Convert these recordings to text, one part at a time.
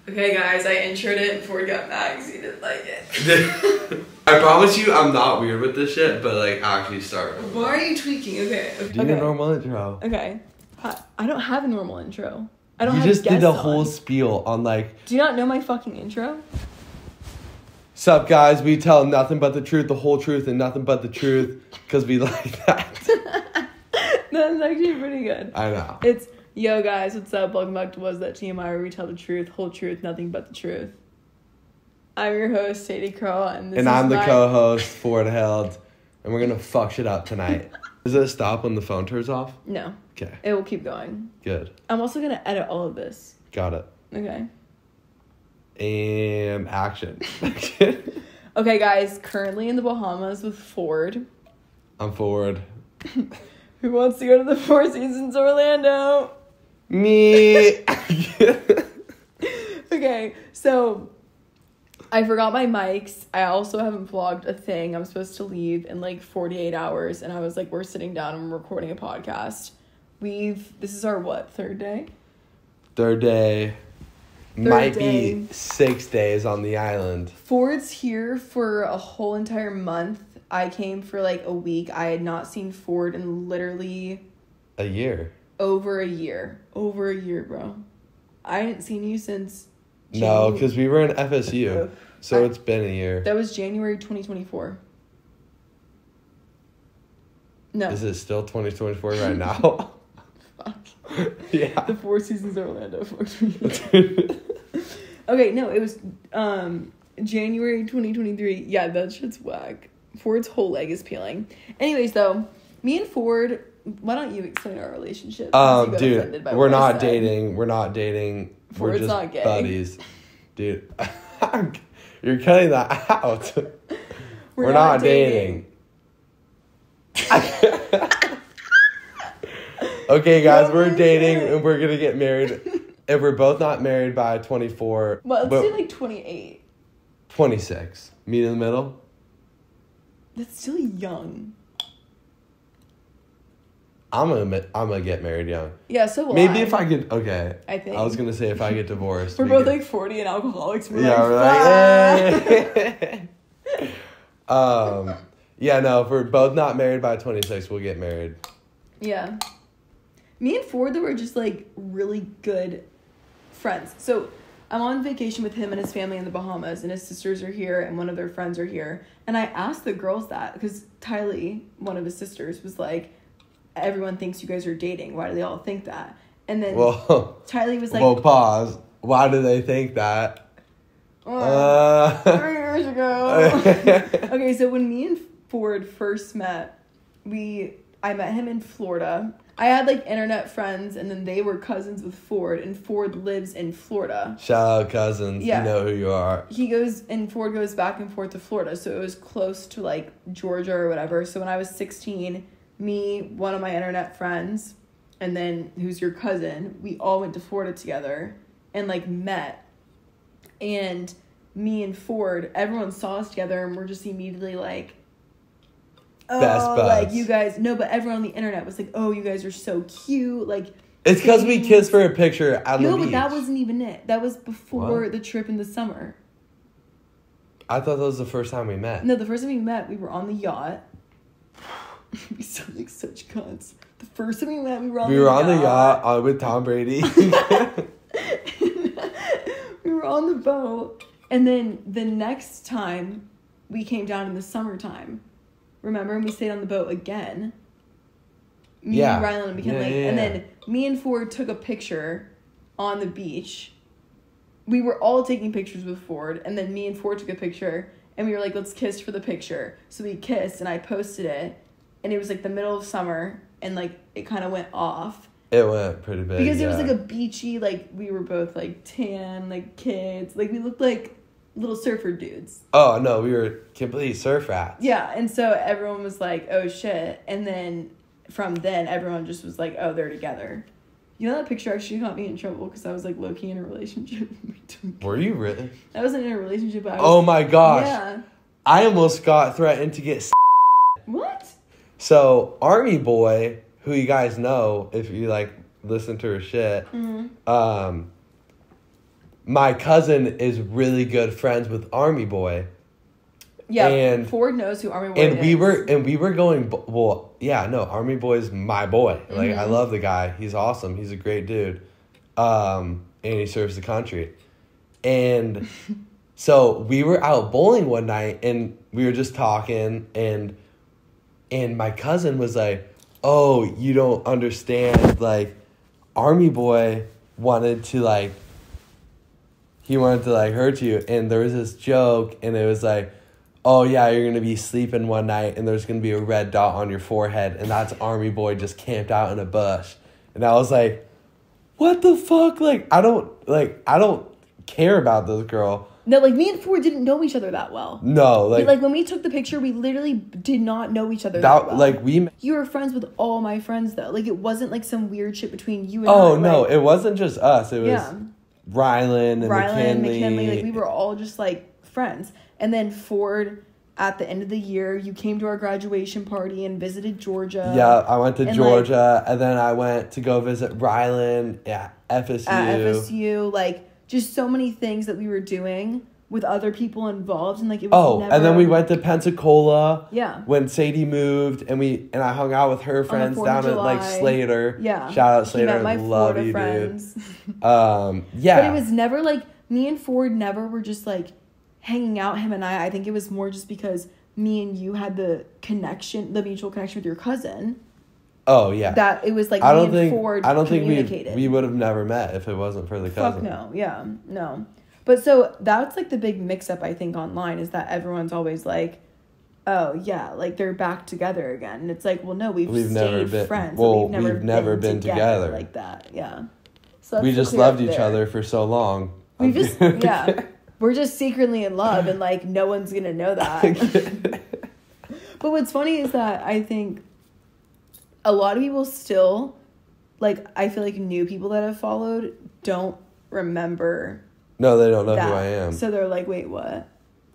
Okay, guys, I introed it before we got mad because he didn't like it. I promise you I'm not weird with this shit, but like actually start. Why are you tweaking? Okay. Do your normal intro. Okay. I don't have a normal intro. I don't You have just did the guests whole on. spiel on like... Do you not know my fucking intro? Sup guys, we tell nothing but the truth, the whole truth, and nothing but the truth, because we like that. That's actually pretty good. I know. It's, yo guys, what's up? Welcome back to Was That TMI, where we tell the truth, whole truth, nothing but the truth. I'm your host, Sadie Crow, and I'm the co-host, Ford Held, and we're gonna fuck shit up tonight. Does it stop when the phone turns off? No. Okay. It will keep going. Good. I'm also gonna edit all of this. Got it. Okay. And action. Okay, guys, currently in the Bahamas with Ford. I'm Ford. Who wants to go to the Four Seasons Orlando? Me. Okay, so I forgot my mics. I also haven't vlogged a thing. I'm supposed to leave in like 48 hours, and I was like, we're sitting down and we're recording a podcast. This is our what, third day? Third day. Might be 6 days on the island. Ford's here for a whole entire month. I came for like a week. I had not seen Ford in literally... A year. Over a year. Over a year, bro. I hadn't seen you since... No, because we were in FSU. So it's been a year. That was January 2024. No. Is it still 2024 right now? Fuck. Yeah. The Four Seasons Orlando. Okay, no, it was January 2023. Yeah, that shit's whack. Ford's whole leg is peeling. Anyways, though, me and Ford, why don't you explain our relationship? Dude, we're not dating. We're not dating. Ford's we're just not gay. buddies. Dude, you're cutting that out. We're not dating. Okay, guys, we're dating and we're gonna get married. If we're both not married by 24... Well, let's do like 28. 26. Meet in the middle? That's still young. I'm gonna get married young. Yeah, so will Maybe if I get... Okay. I think. I was gonna say if I get divorced. We're both like 40 and alcoholics. We're hey. Yeah, no, if we're both not married by 26, we'll get married. Yeah. Me and Ford, though, were just, like, really good friends. So, I'm on vacation with him and his family in the Bahamas, and his sisters are here, and one of their friends are here. And I asked the girls that, because Tylee, one of his sisters, was like, everyone thinks you guys are dating. Why do they all think that? And then Tylee was like... Well, pause. Why do they think that? 3 years ago. Okay, so when me and Ford first met, I met him in Florida. I had like internet friends, and then they were cousins with Ford, and Ford lives in Florida. Shout out cousins. Yeah. You know who you are. Ford goes back and forth to Florida, so it was close to like Georgia or whatever. So when I was 16, me, one of my internet friends, and then who's your cousin, we all went to Florida together and like met. And me and Ford, everyone saw us together, and we're just immediately like, oh, best buds. Like you guys, no, but everyone on the internet was like, oh, you guys are so cute. Like, it's because we kissed for a picture at the beach. No, but that wasn't even it. That was before the trip in the summer. I thought that was the first time we met. No, the first time we met, we were on the yacht. We sound like such cunts. The first time we met, we were on the yacht with Tom Brady. We were on the boat, and then the next time we came down in the summertime. Remember? And we stayed on the boat again. Me and Rylan and McKinley. And then me and Ford took a picture on the beach. We were all taking pictures with Ford. And then me and Ford took a picture. And we were like, let's kiss for the picture. So we kissed, and I posted it. And it was like the middle of summer. And like it kind of went off. It went pretty big. Because it was like a beachy, like we were both like tan, like kids. Like we looked like little surfer dudes. Oh, no, we were complete surf rats. Yeah, and so everyone was like, oh, shit. And then from then, everyone just was like, oh, they're together. You know, that picture actually got me in trouble because I was like low-key in a relationship. Were you really? I wasn't in a relationship, but I was... Oh, my gosh. Yeah. I almost got threatened to get... What? So, Army Boy, who you guys know if you, like, listen to her shit, my cousin is really good friends with Army Boy. Yeah, and Ford knows who Army Boy is. We were going, well, yeah, no, Army Boy's my boy. Like, I love the guy. He's awesome. He's a great dude. And he serves the country. And so we were out bowling one night, and we were just talking, and my cousin was like, oh, you don't understand, like, Army Boy wanted to, like, hurt you, and there was this joke, and it was like, oh yeah, you're gonna be sleeping one night and there's gonna be a red dot on your forehead, and that's Army Boy just camped out in a bush. And I was like, what the fuck? Like, I don't care about this girl. No, like, me and Ford didn't know each other that well. No, like, when we took the picture, we literally did not know each other that well. Like, you were friends with all my friends, though. Like, it wasn't like some weird shit between you and Oh, I. no, like, it wasn't just us. It was Rylan and McKinley. Like, we were all just, like, friends. And then Ford, at the end of the year, you came to our graduation party and visited Georgia. Yeah, I went to Georgia, and then I went to go visit Rylan at FSU. At FSU, like, just so many things that we were doing with other people involved, and like, it was never... and then we went to Pensacola. Yeah. When Sadie moved, and I hung out with her friends down at like Slater. Yeah. Shout out Slater, my love Florida you, friends. Dude. Yeah. But it was never like me and Ford never were just like hanging out. Him and I think it was more just because me and you had the mutual connection with your cousin. Oh yeah. That it was like I don't think we would have never met if it wasn't for the cousin. Fuck no. Yeah. No. But so that's like the big mix up I think online is that everyone's always like, oh yeah, like they're back together again. And it's like, well no, we've never been friends. Well, we've never been together like that. Yeah. So we just loved each other for so long. We just we're just secretly in love, and like no one's gonna know that. But what's funny is that I think a lot of people still, like, I feel like new people that have followed don't remember. No, they don't know who I am. So they're like, wait, what?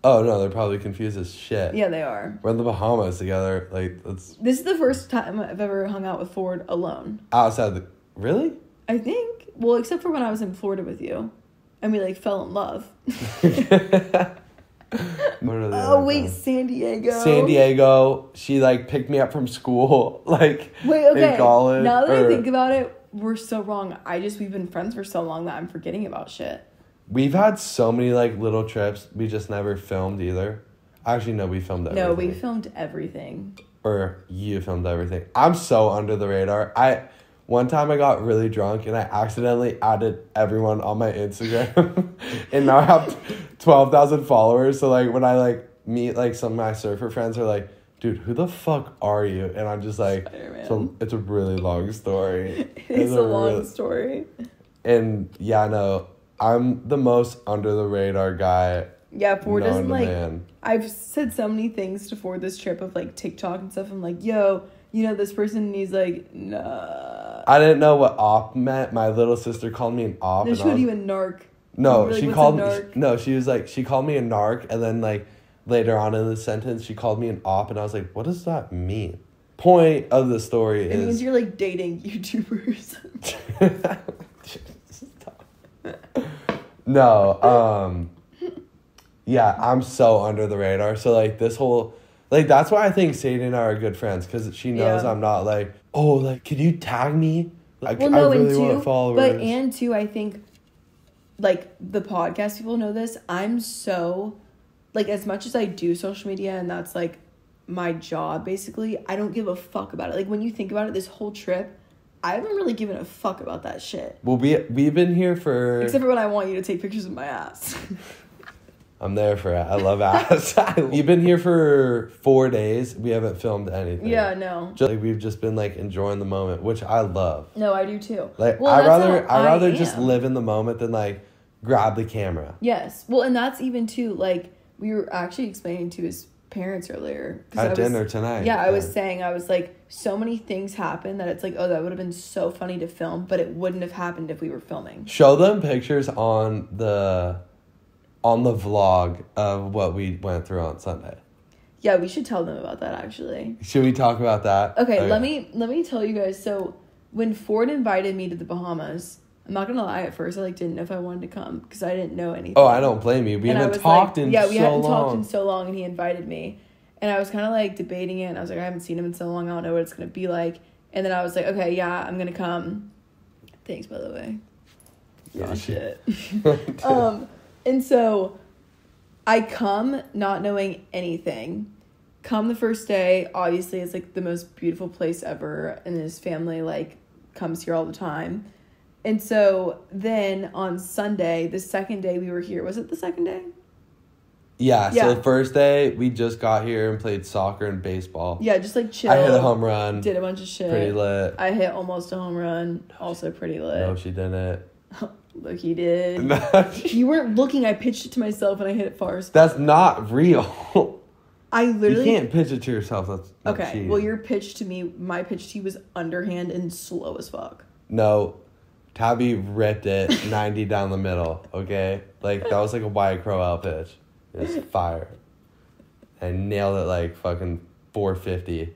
Oh, no, they're probably confused as shit. Yeah, they are. We're in the Bahamas together. Like, this is the first time I've ever hung out with Ford alone. Outside really? I think. Well, except for when I was in Florida with you. And we, like, fell in love. Oh, wait, San Diego. San Diego. She, like, picked me up from school, like, wait, okay. in college. Now that I think about it, we're so wrong. We've been friends for so long that I'm forgetting about shit. We've had so many, like, little trips. We just never filmed either. Actually, no, we filmed everything. No, we filmed everything. Or you filmed everything. I'm so under the radar. One time I got really drunk and I accidentally added everyone on my Instagram. And now I have 12,000 followers. So, like, when I, like, meet, like, some of my surfer friends are like, dude, who the fuck are you? And I'm just like, so it's a really long story. It's a long story. And, yeah, no, I'm the most under the radar guy. Yeah, Ford doesn't, like, man. I've said so many things to Ford this trip of, like, TikTok and stuff. I'm like, yo, you know this person? And he's like, nah. I didn't know what op meant. My little sister called me an op. No, she called you a narc. No, like, she called me. No, she was like, she called me a narc, and then, like, later on in the sentence, she called me an op, and I was like, what does that mean? Point of the story is... It means you're, like, dating YouTubers. No, yeah, I'm so under the radar. So, like, this whole... Like, that's why I think Sadie and I are good friends, because she knows I'm not, like, oh, like, can you tag me? Like, well, no, I really want followers. But, and two, I think... Like, the podcast people know this. I'm so, like, as much as I do social media and that's, like, my job, basically, I don't give a fuck about it. Like, when you think about it, this whole trip, I haven't really given a fuck about that shit. Well, we've been here for... Except for when I want you to take pictures of my ass. I'm there for it. I love ass. You've been here for 4 days. We haven't filmed anything. Yeah, no. We've just been, like, enjoying the moment, which I love. No, I do, too. Like, well, I'd rather just live in the moment than, like, grab the camera. Yes. Well, and that's even too, like, we were actually explaining to his parents earlier. At dinner tonight. Yeah, I was saying, I was like, so many things happen that it's like, oh, that would have been so funny to film, but it wouldn't have happened if we were filming. Show them pictures on the vlog of what we went through on Sunday. Yeah, we should tell them about that, actually. Should we talk about that? Okay. Let me tell you guys. So when Ford invited me to the Bahamas, I'm not gonna lie, at first I didn't know if I wanted to come because I didn't know anything. Oh, I don't blame you. We haven't talked in so long. Yeah, we hadn't talked in so long, and he invited me. And I was kind of debating it, and I was like, I haven't seen him in so long, I don't know what it's gonna be like. And then I was like, okay, yeah, I'm gonna come. Thanks, by the way. Yeah, shit. And so I come not knowing anything. Come the first day, obviously it's the most beautiful place ever, and his family comes here all the time. And so then on Sunday, the second day we were here, was it the second day? Yeah, so the first day we just got here and played soccer and baseball. Yeah, just chill. I hit a home run. Did a bunch of shit. Pretty lit. I hit almost a home run. Also pretty lit. No, she didn't. Look, he did. You weren't looking. I pitched it to myself and I hit it far as fuck. That's not real. I literally... You can't pitch it to yourself. That's okay, cheating. well, your pitch to me, my pitch to you was underhand and slow as fuck. No. Tabby ripped it 90 down the middle, okay? That was a Wyatt Crowell pitch. It was fire. I nailed it fucking 450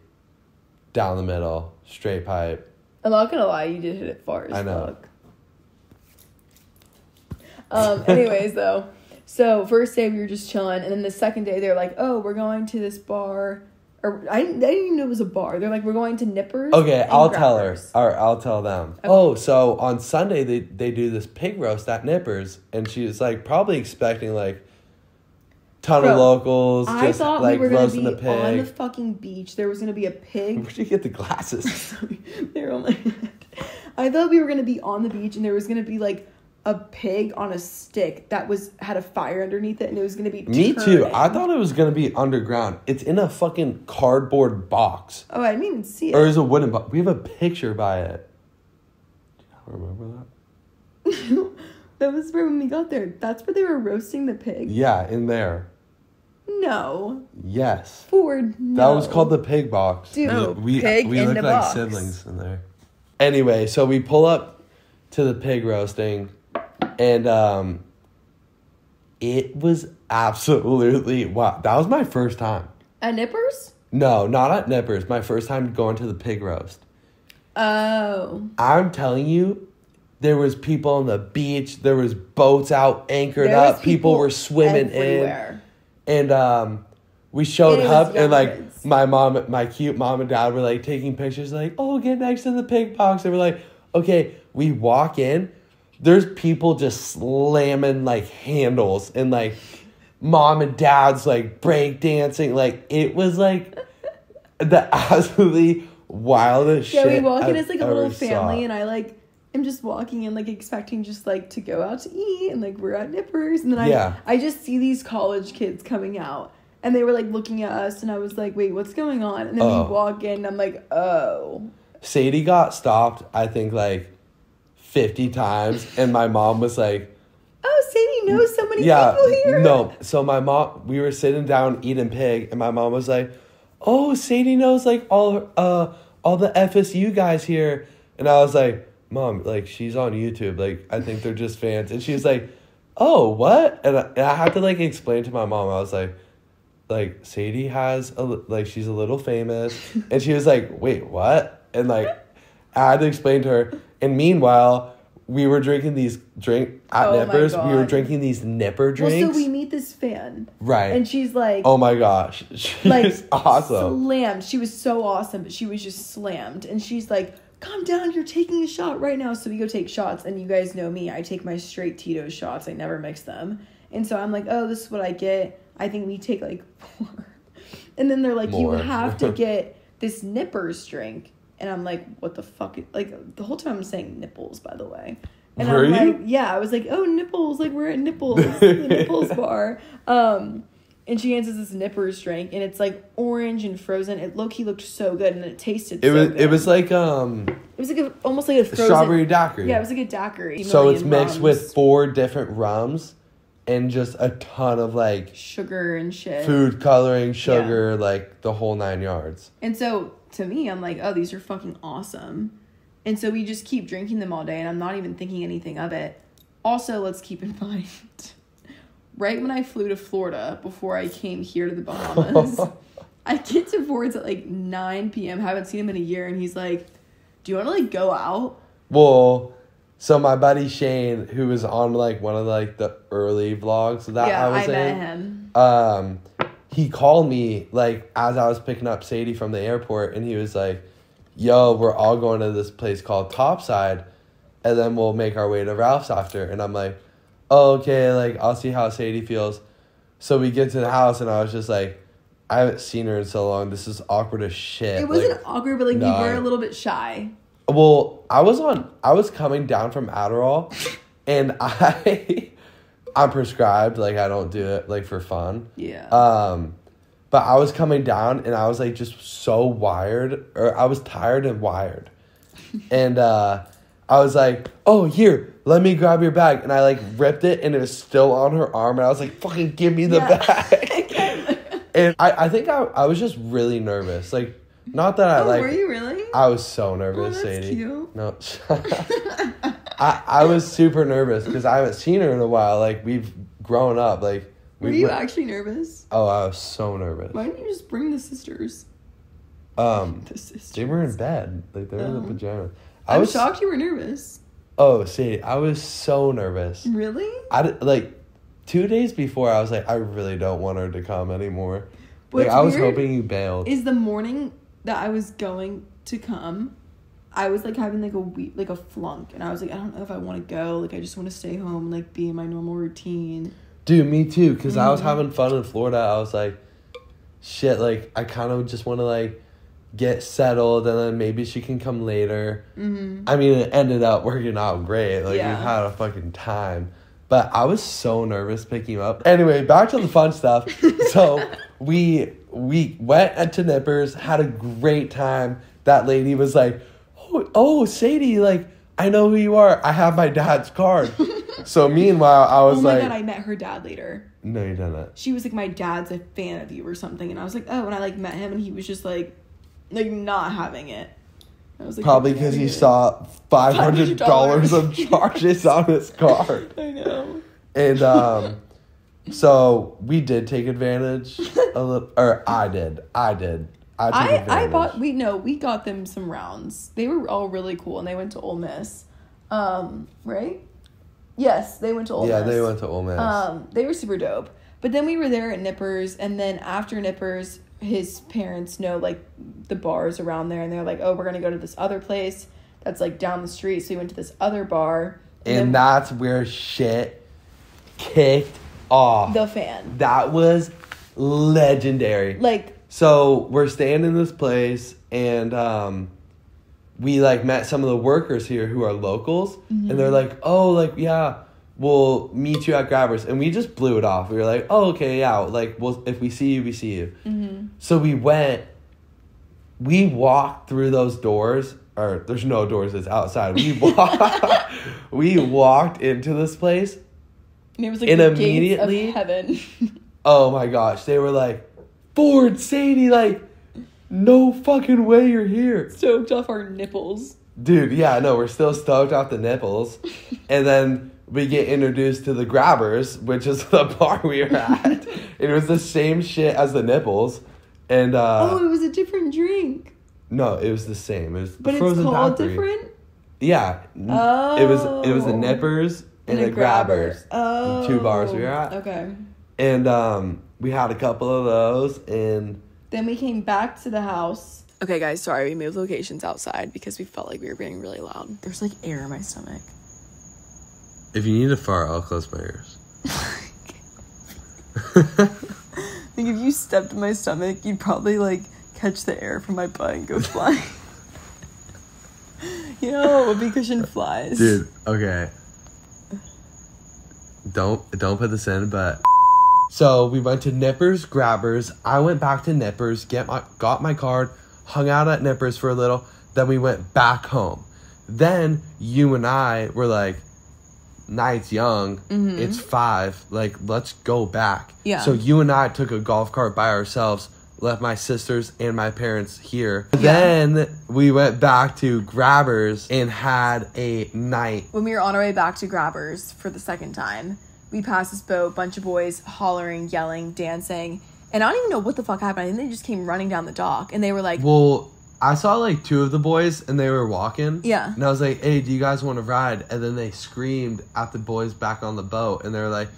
down the middle, straight pipe. I'm not gonna lie, you did hit it far as fuck. I know. Anyways, though. So, first day we were just chilling, and then the second day they're like, oh, we're going to this bar. Or I didn't even know it was a bar. They're like, we're going to Nippers. Okay, I'll tell her. Or I'll tell them. Okay. Oh, so on Sunday they do this pig roast at Nippers, and she was probably expecting ton of locals. I just thought we were gonna be the pig. on the fucking beach. There was gonna be a pig. Where'd you get the glasses? They're on my head. I thought we were gonna be on the beach, and there was gonna be a pig on a stick that had a fire underneath it, and it was gonna be Me too. I thought it was gonna be underground. It's in a fucking cardboard box. Oh, I didn't even see it. Or is it a wooden box? We have a picture by it. Do you remember that? That was for when we got there. That's where they were roasting the pig? Yeah, in there. No. Yes. Ford, no. That was called the pig box. Dude, we pig in looked the like box. siblings in there. Anyway, so we pull up to the pig roasting, and it was absolutely wow. That was my first time. At Nippers? No, not at Nippers. My first time going to the pig roast. Oh. I'm telling you, there was people on the beach. There was boats out anchored up. People were swimming everywhere. And we showed up, and my mom, my cute mom and dad were taking pictures. Oh, get next to the pig box. They were like, okay. We walk in. There's people just slamming handles, and mom and dad's break dancing. It was the absolutely wildest shit. Yeah, we walk in as a little family, and I am just walking in expecting just to go out to eat, and we're at Nippers, and then I just see these college kids coming out, and they were looking at us, and I was wait, what's going on? And then we walk in, and I'm oh. Sadie got stopped, I think 50 times, and my mom was oh, Sadie knows so many people here. No, so my mom, we were sitting down eating pig, and my mom was oh, Sadie knows all the FSU guys here, and I was Mom, she's on YouTube, I think they're just fans, and she was oh, what? And I had to explain to my mom. I was Sadie has she's a little famous, and she was wait, what? And I had to explain to her. And meanwhile, we were drinking these at Nippers. We were drinking these Nipper drinks. Well, so we meet this fan, right? And she's oh my gosh, she's awesome. Slammed. She was so awesome, but she was just slammed. And she's calm down. You're taking a shot right now. So we go take shots, and you guys know me. I take my straight Tito's shots. I never mix them. And so I'm oh, this is what I get. I think we take 4. And then they're you have to get this Nippers drink. And I'm what the fuck? The whole time I'm saying nipples, by the way. And were I'm you? Yeah, I was oh, nipples. We're at Nipples, the Nipples bar. And she hands us this Nippers drink, and it's orange and frozen. It low-key looked so good, and it tasted so good. It was It was almost like a frozen... strawberry daiquiri. Yeah, it was a daiquiri. So it's mixed with 4 different rums, and just a ton of sugar and shit. Food coloring, sugar, the whole 9 yards. And so to me, I'm oh, these are fucking awesome. And so we just keep drinking them all day, and I'm not even thinking anything of it. Also, let's keep in mind, right when I flew to Florida, before I came here to the Bahamas, I get to Ford's at 9 p.m. Haven't seen him in a year, and he's do you want to go out? Well, So my buddy Shane, who was on like one of like the early vlogs that I was in, met him. He called me like as I was picking up Sadie from the airport, and he was like, "Yo, we're all going to this place called Topside, and then we'll make our way to Ralph's after." And I'm like, "Oh, okay, like I'll see how Sadie feels." So we get to the house, and I was just like, I haven't seen her in so long. This is awkward as shit. It wasn't awkward, but like you were a little bit shy. Well, I was coming down from Adderall, and I'm prescribed, like I don't do it like for fun. Yeah. But I was coming down, and I was like just so wired, or I was tired and wired, and I was like, "Oh, here, let me grab your bag," and I like ripped it, and it was still on her arm, and I was like, "Fucking give me the bag." And I think I was just really nervous, like. Not that I like. Were you really? I was so nervous, that's Sadie. Cute. No, I was super nervous because I haven't seen her in a while. Like we've grown up. Like were you actually nervous? Oh, I was so nervous. Why didn't you just bring the sisters? The sisters. They were in bed. Like they were in the pajamas. I was shocked you were nervous. Oh, Sadie, I was so nervous. Really? Like 2 days before, I was like, I really don't want her to come anymore. What's like I was hoping you bailed. Is the morning that I was going to come, I was like having like a week, like a flunk, and I was like, I don't know if I want to go. Like I just want to stay home and like be in my normal routine. Dude, me too. Because I was having fun in Florida. I was like, shit. Like I kind of just want to like get settled, and then maybe she can come later. Mm-hmm. I mean, it ended up working out great. Like we had a fucking time. But I was so nervous picking you up. Anyway, back to the fun stuff. So we went to Nippers, had a great time. That lady was like, oh, Sadie, like, I know who you are. I have my dad's card. So meanwhile, I was like... Oh my God, I met her dad later. No, you didn't. She was like, my dad's a fan of you or something. And I was like, oh, and I like met him, and he was just like not having it. I was like, probably because he saw $500 of charges on his card. I know. And so we did take advantage a little, or I did. I took advantage. We got them some rounds. They were all really cool, and they went to Ole Miss, right? Yes, they went to Ole Miss. Yeah, they went to Ole Miss. They were super dope. But then we were there at Nippers, and then after Nippers, his parents know like the bars around there, and they're like, oh, we're gonna go to this other place that's like down the street. So we went to this other bar, and that's where shit kicked off. The Fan. That was legendary. Like, so we're staying in this place, and we like met some of the workers here who are locals, and they're like, oh, like, yeah, we'll meet you at Grabbers. And we just blew it off. We were like, oh, okay, yeah, like, well, if we see you, we see you. Mm-hmm. So we walked through those doors, or there's no doors, it's outside. We walked into this place. And it was like the immediately, gates of heaven. Oh my gosh, they were like, Ford, Sadie, like, no fucking way you're here. Stoked off our nipples. Dude, yeah, no, we're still stoked off the nipples. And then we get introduced to the Grabbers, which is the bar we were at. It was the same shit as the nipples. And it was a different drink. No, it was the same. It was but frozen it's called daiquiri. Different? Yeah. Oh. It was the Nippers and the Grabbers. Oh. 2 bars we were at. Okay. And we had a couple of those, and then we came back to the house. Okay, guys, sorry, we moved locations outside because we felt like we were being really loud. There's like air in my stomach. If you need to fart, I'll close my ears. I think if you stepped in my stomach, you'd probably like catch the air from my butt and go flying. You know, whoopee cushion flies. Dude, okay. Don't put this in, but... So, we went to Nippers, Grabbers. I went back to Nippers, got my card, hung out at Nippers for a little. Then we went back home. Then, you and I were like, night's young. Mm-hmm. It's 5. Like, let's go back. Yeah. So, you and I took a golf cart by ourselves, left my sisters and my parents here. Yeah. Then we went back to Grabbers and had a night. When we were on our way back to Grabbers for the second time, we passed this boat, bunch of boys hollering, yelling, dancing. And I don't even know what the fuck happened. I think they just came running down the dock. And they were like... Well, I saw like two of the boys and they were walking. Yeah. And I was like, hey, do you guys want to ride? And then they screamed at the boys back on the boat. And they were like,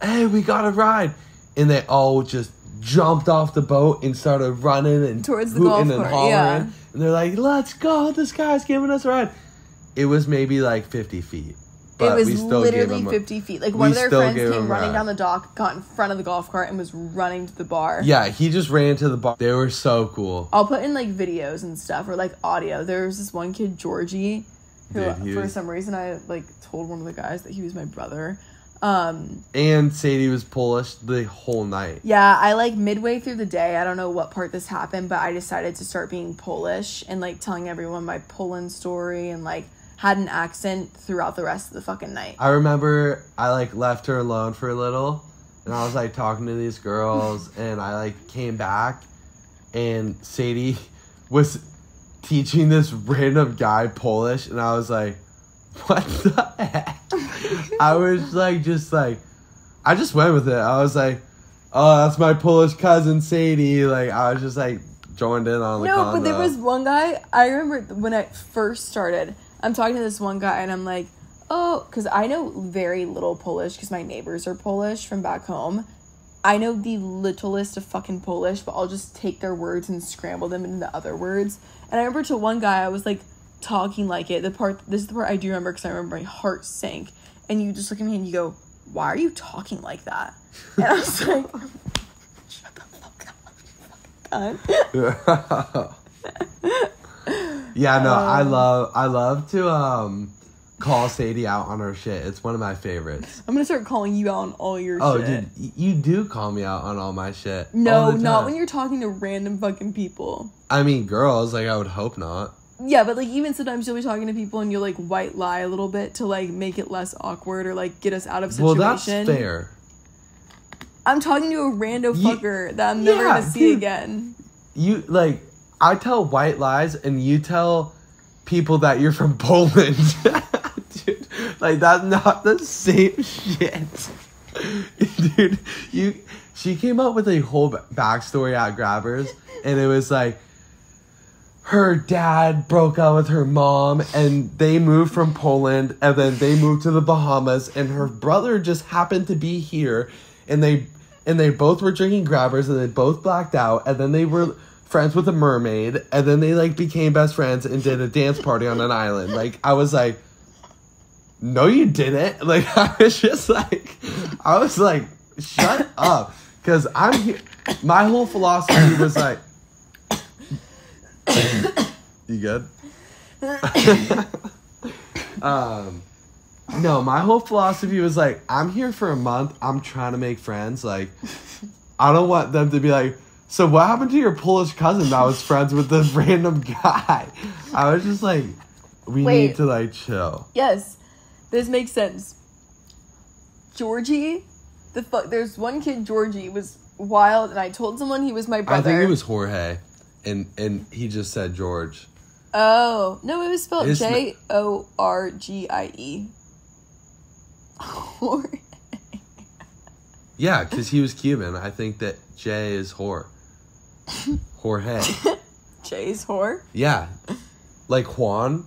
hey, we got to ride. And they all just jumped off the boat and started running and towards the golf and cart. hollering. Yeah. And they're like, let's go. This guy's giving us a ride. It was maybe like 50 feet. It was literally 50 feet. Like, one of their friends came running down the dock, got in front of the golf cart, and was running to the bar. Yeah, he just ran to the bar. They were so cool. I'll put in, like, videos and stuff, or, like, audio. There was this one kid, Georgie, who, for some reason, I, like, told one of the guys that he was my brother. And Sadie was Polish the whole night. Yeah, I, like, midway through the day, I don't know what part this happened, but I decided to start being Polish and, like, telling everyone my Poland story and, like, had an accent throughout the rest of the fucking night. I remember I, like, left her alone for a little, and I was, like, talking to these girls, and I, like, came back, and Sadie was teaching this random guy Polish, and I was like, what the heck? I was, like, I just went with it. I was like, oh, that's my Polish cousin, Sadie. Like, I was just, like, joined in on the convo. But there was one guy, I remember when I first started, I'm talking to this one guy, and I'm like, oh, because I know very little Polish, because my neighbors are Polish from back home. I know the littlest of fucking Polish, but I'll just take their words and scramble them into other words. And I remember to one guy, I was, like, talking like it. This is the part I do remember, because I remember my heart sank. And you just look at me and you go, why are you talking like that? And I was like, shut the fuck up, you fucking cunt. Yeah, no, I love to call Sadie out on her shit. It's one of my favorites. I'm gonna start calling you out on all your shit. Oh, dude, you do call me out on all my shit. No, not when you're talking to random fucking people. I mean, girls, like, I would hope not. Yeah, but, like, even sometimes you'll be talking to people and you'll, like, white lie a little bit to, like, make it less awkward or, like, get us out of situation. Well, that's fair. I'm talking to a rando fucker that I'm never gonna see again. You, like, I tell white lies and you tell people that you're from Poland. Dude, like, that's not the same shit. Dude, she came up with a whole backstory at Grabbers, and it was like, her dad broke up with her mom, and they moved from Poland, and then they moved to the Bahamas, and her brother just happened to be here, and they both were drinking Grabbers, and they both blacked out, and then they were friends with a mermaid, and then they, like, became best friends and did a dance party on an island. Like, I was like, no, you didn't. Like, I was like, shut up. Because I'm here. My whole philosophy was like, you good? No, my whole philosophy was like, I'm here for a month. I'm trying to make friends. Like, I don't want them to be like, so what happened to your Polish cousin that was friends with this random guy? I was just like, we need to, like, chill. Yes, this makes sense. Georgie, there's one kid, Georgie, was wild, and I told someone he was my brother. I think it was Jorge, and he just said George. Oh, no, it was spelled Jorgie. Jorge. Yeah, because he was Cuban. I think that J is whore. Jorge. J's whore? Yeah. Like Juan.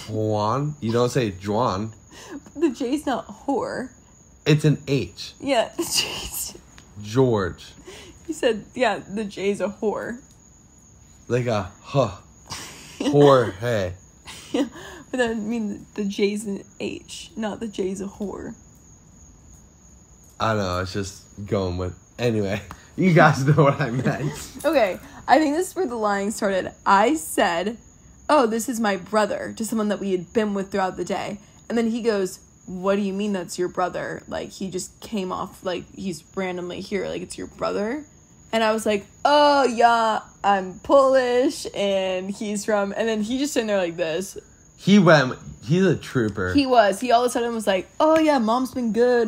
You don't say Juan. The J's not whore. It's an H. Yeah, the J's. George. You said, yeah, the J's a whore. Like a huh. Jorge. Yeah, but that means the J's an H, not the J's a whore. I don't know, it's just going with... Anyway, you guys know what I meant. Okay, I think this is where the lying started. I said, oh, this is my brother, to someone that we had been with throughout the day. And then he goes, what do you mean that's your brother? Like, he just came off, like, he's randomly here, like, it's your brother? And I was like, oh, yeah, I'm Polish, and he's from... And then he just sitting there like this. He's a trooper. He was. He all of a sudden was like, oh, yeah, mom's been good.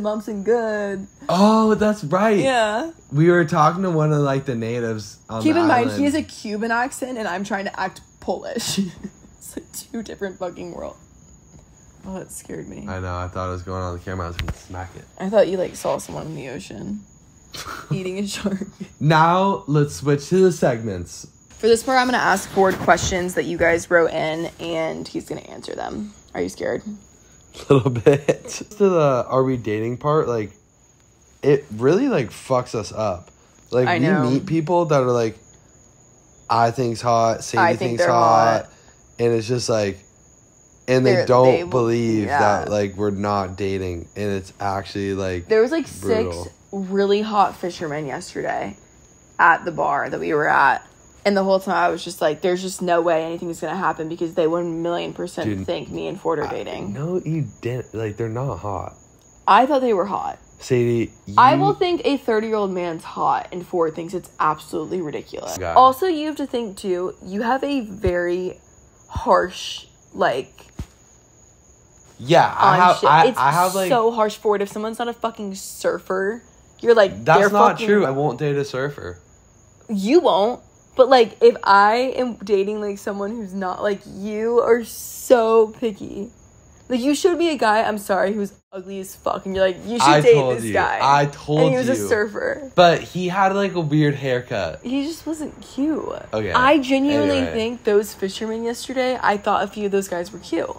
Oh, that's right. Yeah. We were talking to one of, like, the natives on Keep the in mind, island. he has a Cuban accent, and I'm trying to act Polish. It's like two different fucking worlds. Oh, that scared me. I know. I thought it was going on the camera. I was going to smack it. I thought you, like, saw someone in the ocean eating a shark. Now, let's switch to the segments. For this part, I'm going to ask Ford questions that you guys wrote in, and he's going to answer them. Are you scared? A little bit. To the are we dating part, like, it really, like, fucks us up. Like, I know. we meet people that are like, I think's hot, Sadie thinks hot, and it's just like, and they don't believe that, like, we're not dating, and it's actually, like, there was, like, brutal. 6 really hot fishermen yesterday at the bar that we were at, and the whole time I was just like, there's just no way anything's gonna happen because they 1,000,000% think me and Ford are dating. No, you didn't. Like, they're not hot. I thought they were hot. Sadie, I will think a 30-year-old man's hot, and Ford thinks it's absolutely ridiculous. God. Also, you have to think, too, you have a very harsh, like... Yeah, I have, like... so harsh, Ford. If someone's not a fucking surfer, you're like, that's not true. I won't date a surfer. You won't. But, like, if I am dating, like, someone who's not, like, you are so picky. Like, you showed me a guy, I'm sorry, who's ugly as fuck, and you're like, you should date this guy. I told you. And he was a surfer. But he had, like, a weird haircut. He just wasn't cute. Okay. I genuinely think those fishermen yesterday, I thought a few of those guys were cute.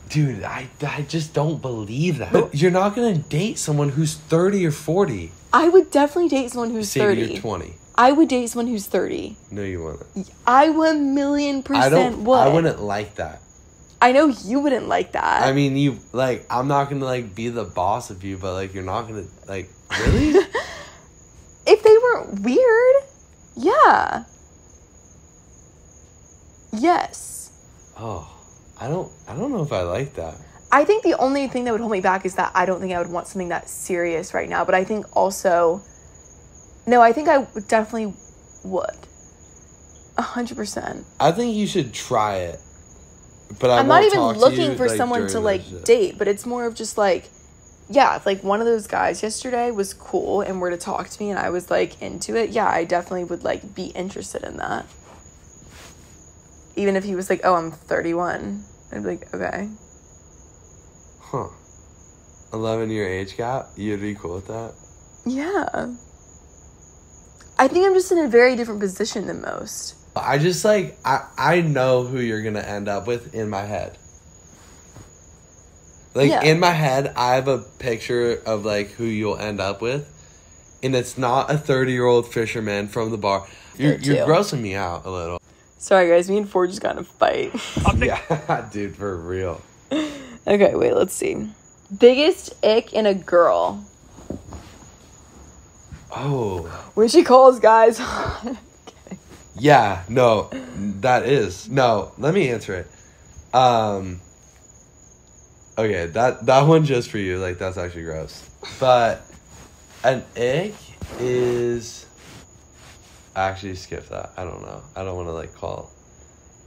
Dude, I just don't believe that. But you're not going to date someone who's 30 or 40. I would definitely date someone who's 30. You're 20. I would date someone who's 30. No, you wouldn't. I 1,000,000% would. I wouldn't like that. I know you wouldn't like that. I mean, you, like, I'm not going to, like, be the boss of you, but, like, you're not going to, like, really? If they weren't weird, yeah. Yes. Oh, I don't know if I like that. I think the only thing that would hold me back is that I don't think I would want something that serious right now, but I think also... No, I think I definitely would. 100%. I think you should try it. But I'm not even looking for someone to, like, date, but it's more of just, like, yeah, if, like, one of those guys yesterday was cool and were to talk to me and I was, like, into it, yeah, I definitely would, like, be interested in that. Even if he was like, oh, I'm 31. I'd be like, okay. Huh. 11-year age gap? You'd be cool with that? Yeah. I think I'm just in a very different position than most. I just, like, I know who you're going to end up with in my head. Like, in my head, I have a picture of, like, who you'll end up with. And it's not a 30-year-old fisherman from the bar. You're grossing me out a little. Sorry, guys. Me and Ford just got in a fight. Yeah, dude, for real. Okay, wait, let's see. Biggest ick in a girl. Oh. When she calls guys. Yeah, no, that is. No, let me answer it. Okay, that one just for you, like, that's actually gross. But an ick is... Actually, skip that. I don't know. I don't want to, like, call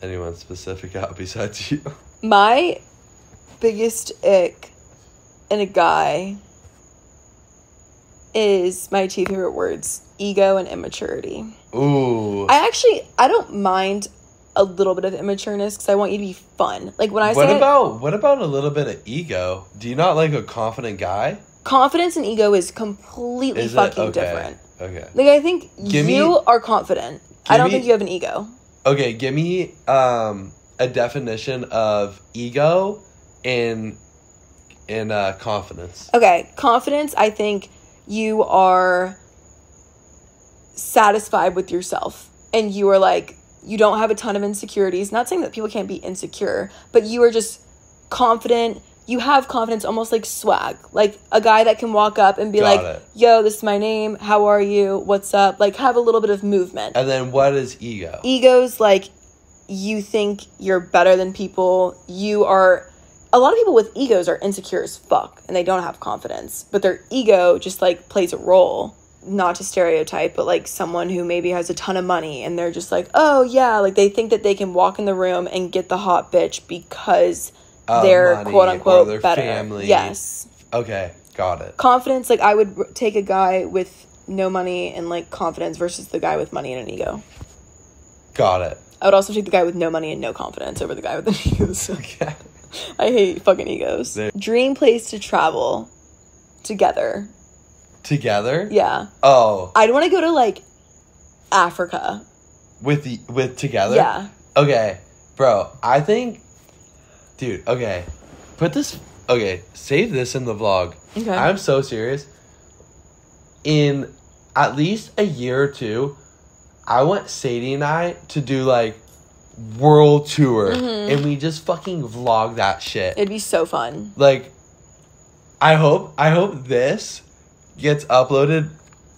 anyone specific out besides you. My biggest ick in a guy is my 2 favorite words: ego and immaturity. Ooh. I don't mind a little bit of immatureness because I want you to be fun. Like, when I say... What about a little bit of ego? Do you not like a confident guy? Confidence and ego is completely fucking different. Okay. Like, I think you are confident. I don't think you have an ego. Okay, give me a definition of ego and confidence. Okay, confidence, I think you are satisfied with yourself. And you are, like, you don't have a ton of insecurities. Not saying that people can't be insecure, but you are just confident. You have confidence, almost like swag. Like a guy that can walk up and be yo, this is my name. How are you? What's up? Like, have a little bit of movement. And then what is ego? Ego's like, you think you're better than people. A lot of people with egos are insecure as fuck and they don't have confidence. But their ego just, like, plays a role. Not to stereotype, but, like, someone who maybe has a ton of money and they're just like, oh, yeah. Like, they think that they can walk in the room and get the hot bitch because... they're quote unquote their better. Family. Yes. Okay, got it. Confidence, like, I would take a guy with no money and, like, confidence versus the guy with money and an ego. Got it. I would also take the guy with no money and no confidence over the guy with an ego. Okay. I hate fucking egos. Dream place to travel together. Together? Yeah. Oh. I'd want to go to, like, Africa. with together? Yeah. Okay, bro, I think, dude, okay, save this in the vlog. Okay. I'm so serious. In at least a year or two, I want Sadie and I to do, like, world tour, and we just fucking vlog that shit. It'd be so fun. Like, I hope this gets uploaded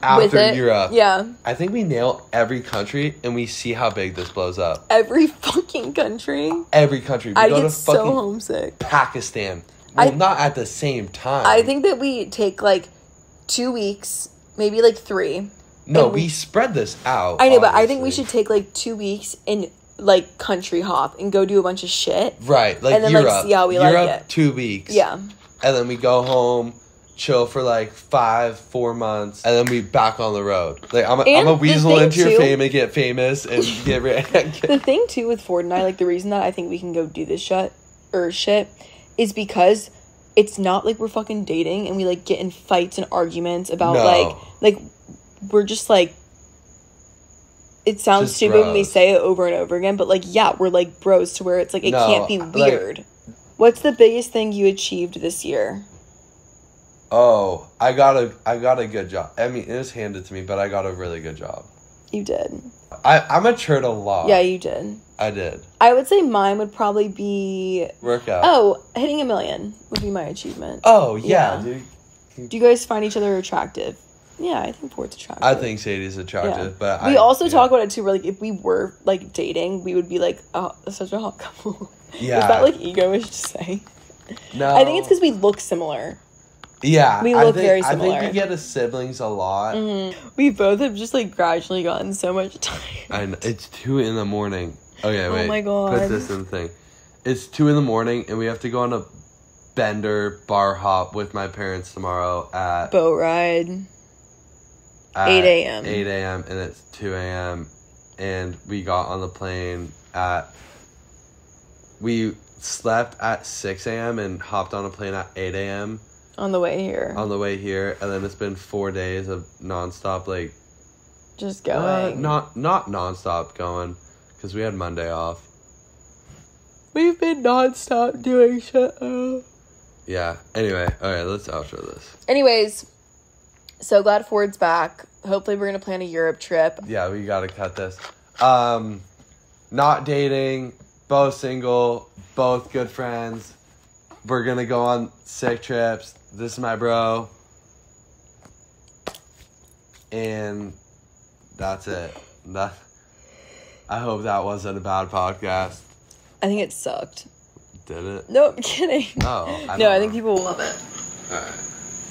after Europe. Yeah. I think we nail every country, and we see how big this blows up. Every fucking country? Every country. We I go get to so fucking homesick. Pakistan. Well, not at the same time. I think that we take, like, 2 weeks, maybe, like, 3. No, we spread this out. I know, but I think we should take, like, 2 weeks and, like, country hop and go do a bunch of shit. Right, like, and then, Europe. like, see how we Europe, like it. 2 weeks. Yeah. And then we go home, chill for, like, 4 months, and then we back on the road. Like, I'm a weasel into your fame and get famous and get rich. The thing, too, with Ford and I, like, the reason that I think we can go do this shit is because it's not like we're fucking dating and we, like, get in fights and arguments about, like, we're just, like, it sounds just stupid bros. when we say it over and over again, but, like, yeah, we're, like, bros to where it's, like, it can't be weird. Like, what's the biggest thing you achieved this year? Oh, I got a good job. I mean, it was handed to me, but I got a really good job. You did. I matured a lot. Yeah, you did. I did. I would say mine would probably be... Workout. Oh, hitting 1 million would be my achievement. Oh, yeah, dude. Do you guys find each other attractive? Yeah, I think Ford's attractive. I think Sadie's attractive, but we also talk about it too. Where like if we were like dating, we would be like, "Oh, such a hot couple." Yeah. Is that like egoish to say? No. I think it's because we look similar. Yeah, we look very similar. I think we get as siblings a lot. Mm-hmm. We both have just like gradually gotten so much time. I know. It's 2 a.m. Okay, wait. Oh my god. Put this in the thing. It's 2 a.m. and we have to go on a bender bar hop with my parents tomorrow at boat ride. 8 a.m. 8 a.m. and it's 2 a.m. and we got on the plane we slept at 6 a.m. and hopped on a plane at 8 a.m. On the way here. And then it's been 4 days of nonstop, like... Just going. Not nonstop going, because we had Monday off. We've been nonstop doing shit. Yeah. Anyway, alright, let's outro this. Anyways, so glad Ford's back. Hopefully we're going to plan a Europe trip. Yeah, we got to cut this. Not dating, both single, both good friends. We're going to go on sick trips. This is my bro. And that's it. I hope that wasn't a bad podcast. I think it sucked. Did it? No, I'm kidding. Oh. I think people will love it. Alright.